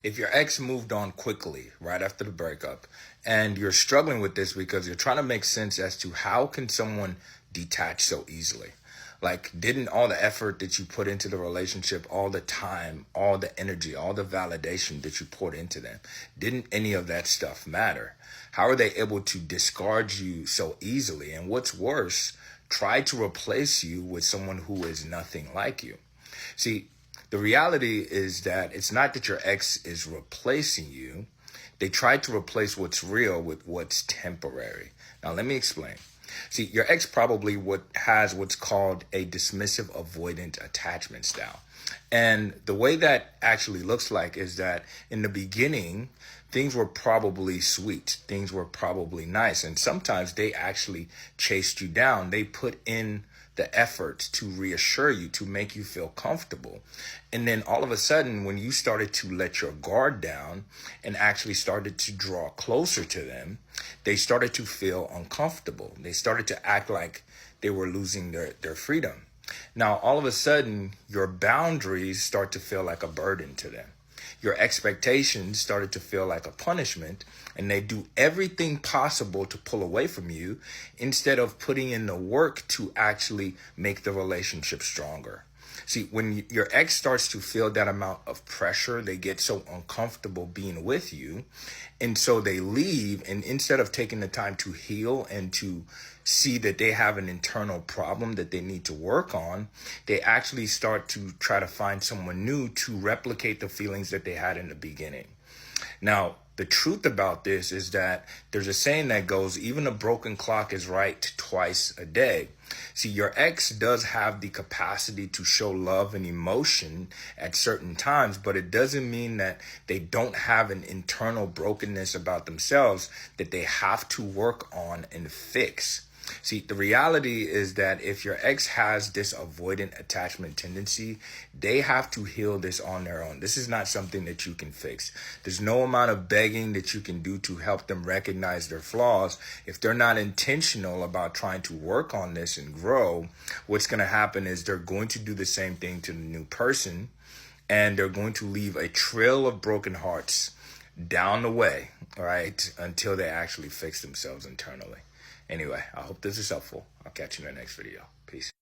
If your ex moved on quickly right after the breakup and you're struggling with this because you're trying to make sense as to how can someone detach so easily? Like, didn't all the effort that you put into the relationship, all the time, all the energy, all the validation that you poured into them, didn't any of that stuff matter? How are they able to discard you so easily? And what's worse, try to replace you with someone who is nothing like you. See, the reality is that it's not that your ex is replacing you. They tried to replace what's real with what's temporary. Now, let me explain. See, your ex probably has what's called a dismissive avoidant attachment style. And the way that actually looks like is that in the beginning, things were probably sweet. Things were probably nice. And sometimes they actually chased you down. They put in the effort to reassure you, to make you feel comfortable. And then all of a sudden, when you started to let your guard down and actually started to draw closer to them, they started to feel uncomfortable. They started to act like they were losing their freedom. Now, all of a sudden, your boundaries start to feel like a burden to them. Your expectations started to feel like a punishment, and they do everything possible to pull away from you instead of putting in the work to actually make the relationship stronger. See, when your ex starts to feel that amount of pressure, they get so uncomfortable being with you. And so they leave. And instead of taking the time to heal and to see that they have an internal problem that they need to work on, they actually start to try to find someone new to replicate the feelings that they had in the beginning. Now, the truth about this is that there's a saying that goes, even a broken clock is right twice a day. See, your ex does have the capacity to show love and emotion at certain times, but it doesn't mean that they don't have an internal brokenness about themselves that they have to work on and fix. See, the reality is that if your ex has this avoidant attachment tendency, they have to heal this on their own. This is not something that you can fix. There's no amount of begging that you can do to help them recognize their flaws. If they're not intentional about trying to work on this and grow, what's going to happen is they're going to do the same thing to the new person, and they're going to leave a trail of broken hearts down the way, all right, until they actually fix themselves internally. Anyway, I hope this is helpful. I'll catch you in the next video. Peace.